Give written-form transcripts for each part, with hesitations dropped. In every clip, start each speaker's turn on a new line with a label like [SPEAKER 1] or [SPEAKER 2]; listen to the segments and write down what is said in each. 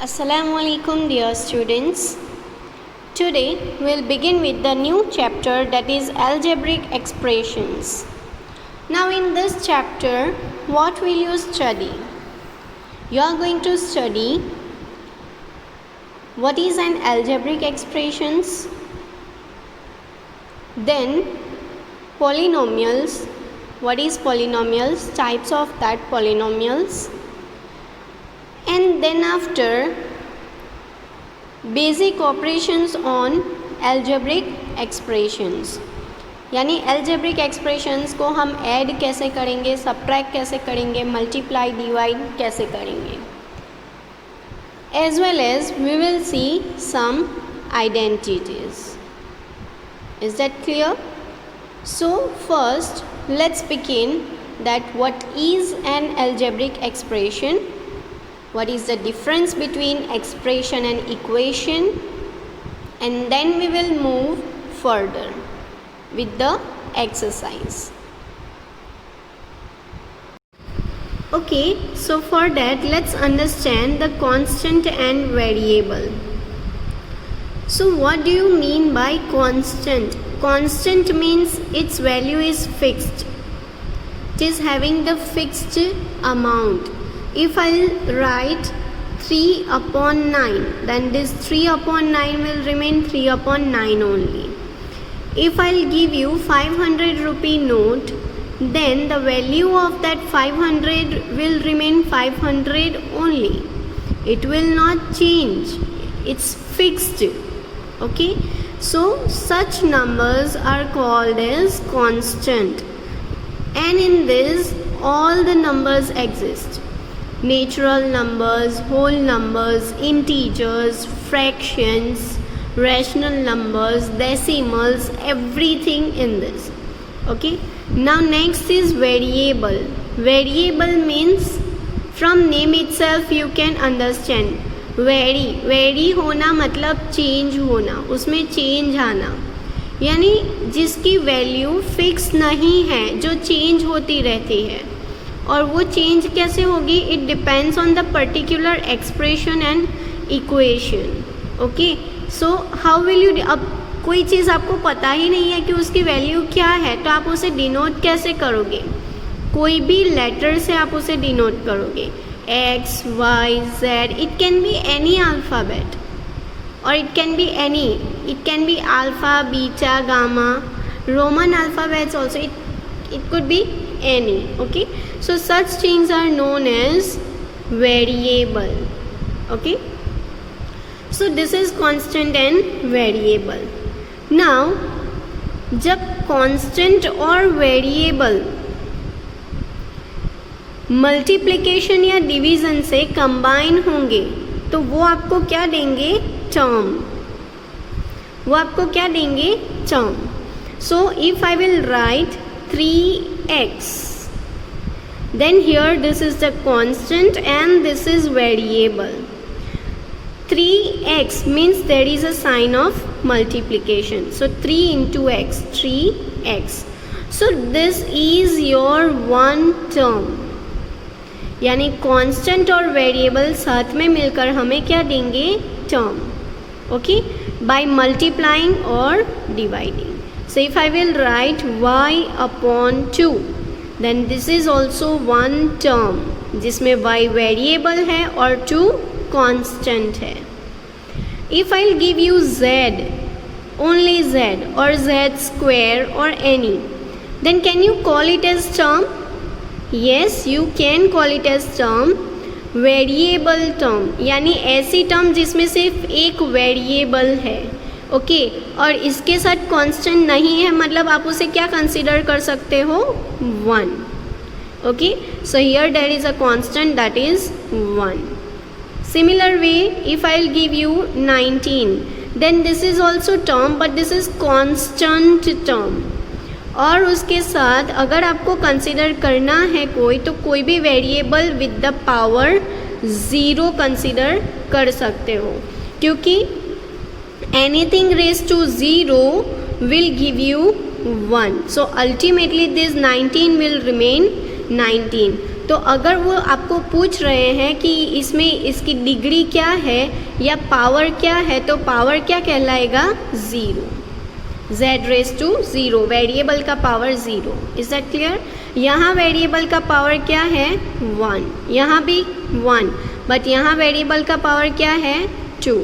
[SPEAKER 1] Assalamu alaikum dear students. Today we'll begin with the new chapter, that is algebraic expressions. Now in this chapter, what will you study? You are going to study what is an algebraic expressions, then polynomials, what is polynomials, types of that polynomials, and then after basic operations on algebraic expressions. यानी algebraic expressions को हम add कैसे करेंगे, subtract कैसे करेंगे, multiply divide कैसे करेंगे, as well as we will see some identities. Is that clear? So first let's begin that what is an algebraic expression, what is the difference between expression and equation, and then we will move further with the exercise. Okay, so for that let's understand the constant and variable. So what do you mean by constant? Constant means its value is fixed. It is having the fixed amount. If I write 3 upon 9, then this 3 upon 9 will remain 3 upon 9 only. If I'll give you 500 rupee note, then the value of that 500 will remain 500 only. It will not change. It's fixed. Okay? So such numbers are called as constant. And in this, all the numbers exist. Natural numbers, whole numbers, integers, fractions, rational numbers, decimals, everything in this. Okay. Now next is variable. Variable means from name itself you can understand. Vary होना मतलब change होना, उसमें change आना, यानी जिसकी value fix नहीं है, जो चेंज होती रहती है. और वो चेंज कैसे होगी? It depends on the particular expression and equation. Okay, so how will you, अब कोई चीज़ आपको पता ही नहीं है कि उसकी वैल्यू क्या है, तो आप उसे डिनोट कैसे करोगे? कोई भी लेटर से आप उसे डिनोट करोगे. X, Y, Z, it can be any alphabet और it can be any, it can be alpha, beta, gamma, Roman alphabets also, it could be any. Okay, so such things are known as variable. Okay, so this is constant and variable. Now जब constant और variable multiplication या division से combine होंगे तो वो आपको क्या देंगे? टर्म. वो आपको क्या देंगे? Term. So if I will write 3x, then here this is the constant and this is variable. 3x means there is a sign of multiplication, so 3 into x, 3x. So this is your one term. यानी constant और variable साथ में मिलकर हमें क्या देंगे? term. Okay, by multiplying or dividing. So if I will write y upon 2, then this is also one term जिसमें y variable है और 2 constant है. If I'll give you z, only z or z square or any, then can you call it as term? Yes, you can call it as term. Variable term यानी ऐसी term जिसमें सिर्फ एक variable है. Okay, और इसके साथ constant नहीं है, मतलब आप उसे क्या कंसीडर कर सकते हो? 1. Okay, so here there is a constant that is 1. Similar way if I will give you 19, then this is also term but this is constant term. और उसके साथ अगर आपको कंसीडर करना है कोई, तो कोई भी variable with the power 0 consider कर सकते हो, क्योंकि anything raised to 0 will give you 1. So ultimately this 19 will remain 19. तो अगर वो आपको पूछ रहे हैं कि इसमें इसकी डिग्री क्या है या पावर क्या है, तो पावर क्या कहलाएगा, 0, z रेज टू 0, वेरिएबल का पावर 0. Is that clear? यहाँ वेरिएबल का पावर क्या है, 1, यहाँ भी 1, बट यहाँ वेरिएबल का पावर क्या है, 2.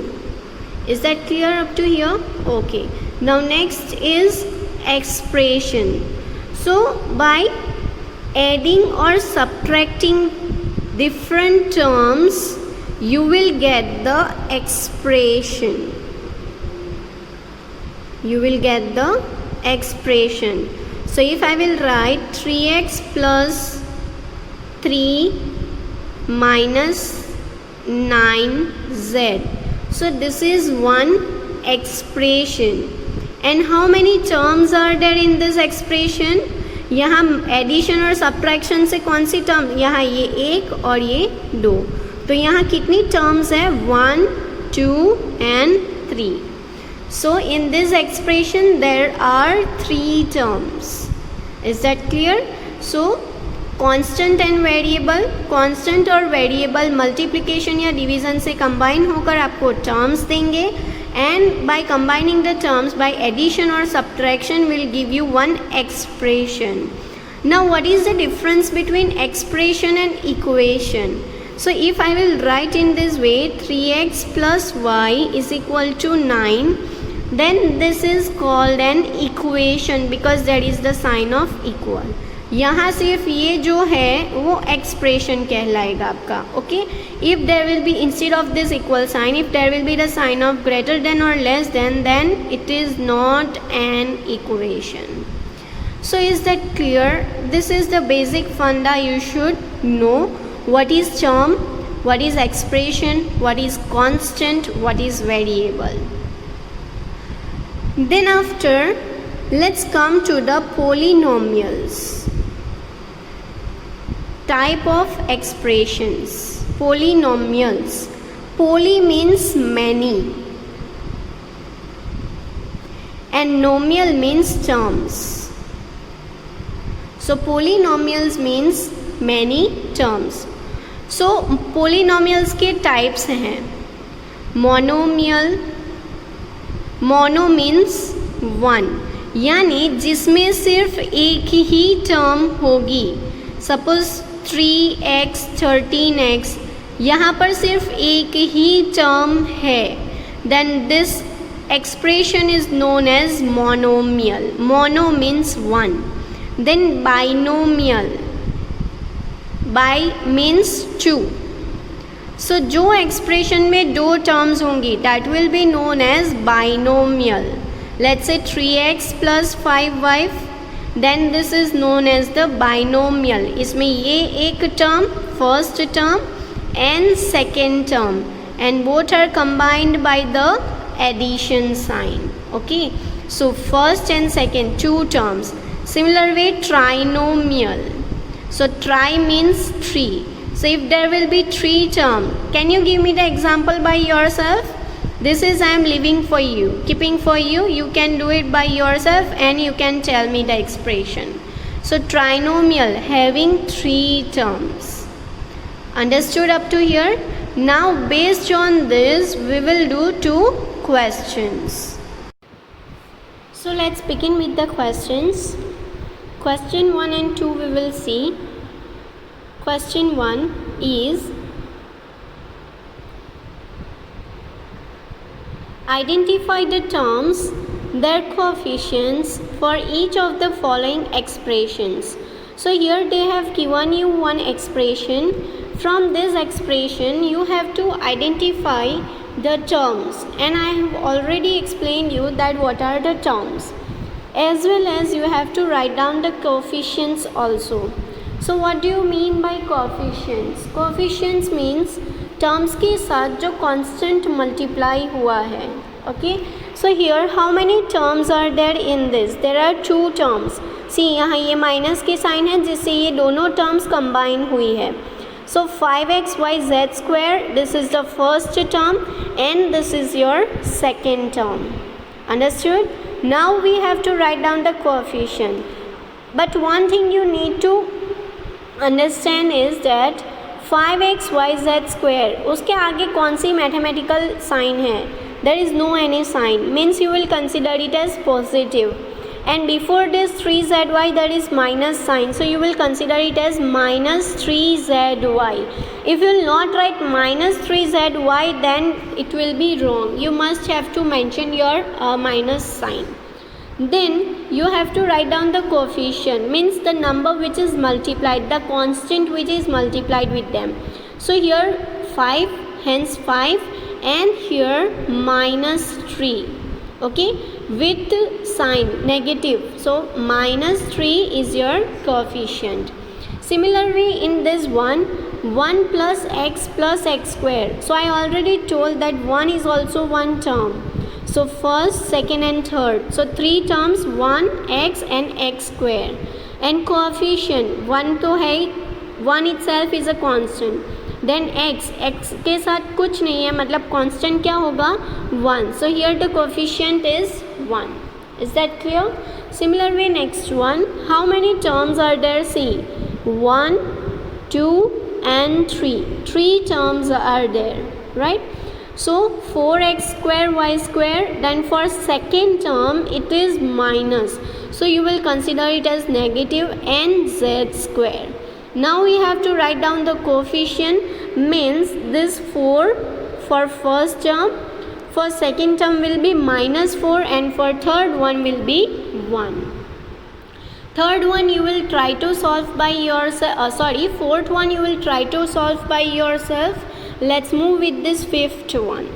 [SPEAKER 1] Is that clear up to here? Okay. Now next is expression. So by adding or subtracting different terms, you will get the expression. You will get the expression. So if I will write 3x plus 3 minus 9z, so this is one expression. And how many terms are there in this expression? यहाँ addition और subtraction से कौन सी term, यहाँ ये 1 और ये 2, तो यहाँ कितनी टर्म्स है, 1, 2 and 3. So in this expression there are 3 terms. Is that clear? So constant and variable, constant और वेरिएबल मल्टीप्लिकेशन या डिवीज़न से कंबाइन होकर आपको टर्म्स देंगे, and by combining the terms by addition और subtraction will give you one expression. Now what is the difference between expression and equation? So if I will write in this way 3x plus y is equal to 9, then this is called an equation because there is the sign of equal. यहाँ सिर्फ ये जो है वो expression कहलाएगा आपका. Okay, if there will be instead of this equal sign, if there will be the sign of greater than और less than it is not an equation. So is that clear? This is the basic funda. You should know what is term, what is expression, what is constant, what is variable. Then after, let's come to the polynomials. Type of expressions. Polynomials. Poly means many and nomial means terms. So polynomials means many terms. So polynomials के types हैं. Monomial, mono means one, यानी जिसमें सिर्फ एक ही term होगी. Suppose 3x 13x, यहाँ पर सिर्फ एक ही टर्म है, then this expression is known as monomial. Mono means one. Then binomial, bi means 2. So जो एक्सप्रेशन में दो टर्म्स होंगी that will be known as binomial. Let's say 3x plus 5y, then this is known as the binomial. इसमें ये एक term, first term and second term, and both are combined by the addition sign. Okay, so first and second to terms. Similar way trinomial. So tri means 3. So if there will be 3 term, can you give me the example by yourself? This is I am leaving for you, keeping for you. You can do it by yourself and you can tell me the expression. So trinomial having 3 terms. Understood up to here? Now based on this we will do 2 questions. So let's begin with the questions. Question 1 and 2 we will see. Question 1 is, identify the terms, their coefficients for each of the following expressions. So here they have given you one expression. From this expression you have to identify the terms, and I have already explained you that what are the terms, as well as you have to write down the coefficients also. So what do you mean by coefficients? Coefficients means terms के साथ जो constant multiply हुआ है. Okay, so here how many terms are there in this? There are 2 terms. See यहाँ ये minus के sign है जिससे ये दोनों terms combine हुई है. So 5xyz square, this is the first term and this is your second term. Understood? Now we have to write down the coefficient, but one thing you need to understand is that 5xyz square, उसके आगे कौन सी mathematical sign है? There is no any sign, means you will consider it as positive, and before this 3zy there is minus sign, so you will consider it as minus 3zy. If you will not write minus 3zy, then it will be wrong. You must have to mention your minus sign. Then you have to write down the coefficient, means the number which is multiplied, the constant which is multiplied with them. So here 5, hence 5, and here minus 3, okay, with sign negative, so minus 3 is your coefficient. Similarly in this one, 1 plus x square, so I already told that 1 is also one term, so first, second and third, so 3 terms, 1 x and x square, and coefficient 1 तो है, 1 itself is a constant, then x के साथ कुछ नहीं है, मतलब constant क्या होगा? 1. So here the coefficient is 1. Is that clear? Similar way, next one, how many terms are there? See, 1, 2 and 3. 3 terms are there, right? So 4x square y square, then for second term it is minus, so you will consider it as negative, and z square. Now we have to write down the coefficient, means this 4 for first term, for second term will be minus 4, and for third one will be 1. Third one you will try to solve by yourself, fourth one you will try to solve by yourself. Let's move with this fifth one.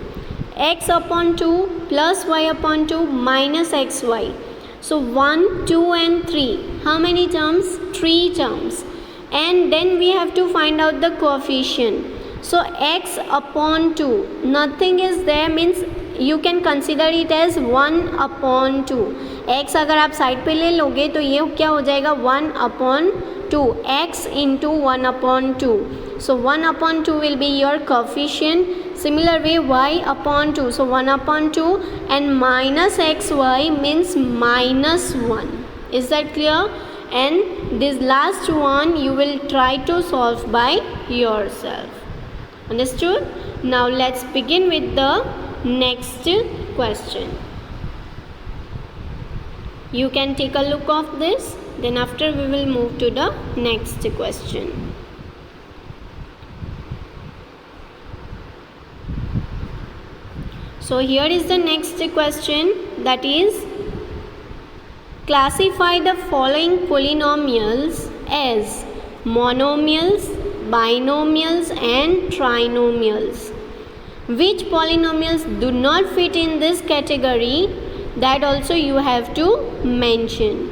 [SPEAKER 1] X upon 2 plus y upon 2 minus xy. So 1, 2 and 3. How many terms? 3 terms. And then we have to find out the coefficient. So x upon 2, nothing is there, means you can consider it as 1 upon 2. x अगर आप side पे ले लोगे तो ये क्या हो जाएगा? 1 upon 2, x into 1 upon 2. So 1 upon 2 will be your coefficient. Similar way, y upon 2, so 1 upon 2, and minus xy means minus 1. Is that clear? And this last one you will try to solve by yourself. Understood? Now let's begin with the next question. You can take a look of this, then after we will move to the next question. So here is the next question, that is, classify the following polynomials as monomials, binomials and trinomials. Which polynomials do not fit in this category? That also you have to mention.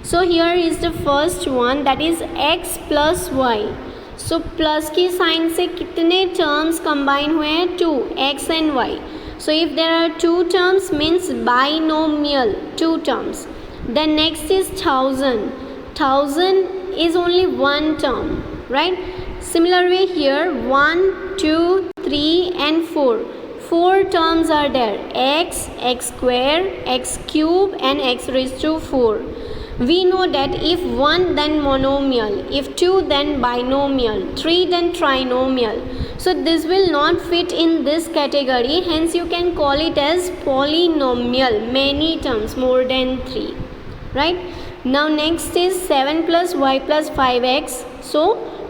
[SPEAKER 1] So here is the first one, that is x plus y. So plus की sign से कितने terms combine हुए हैं? 2, x and y. So if there are 2 terms, means binomial, 2 terms. Then next is 1000. 1000 is only one term, right? Similar way here, 1, 2, 3 and 4. 4 terms are there, x, x square, x cube and x raised to 4. We know that if 1 then monomial, if 2 then binomial, 3 then trinomial. So this will not fit in this category, hence you can call it as polynomial, many terms, more than 3. Right? Now next is 7 plus y plus 5x, so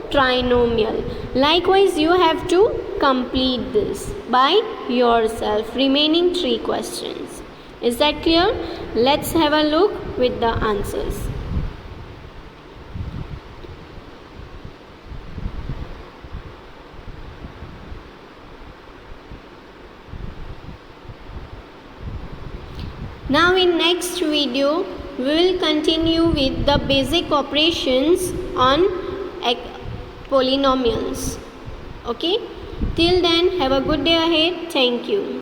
[SPEAKER 1] trinomial. Likewise you have to complete this by yourself, remaining 3 questions. Is that clear? Let's have a look with the answers. Now in next video we will continue with the basic operations on polynomials. Okay, till then have a good day ahead. Thank you.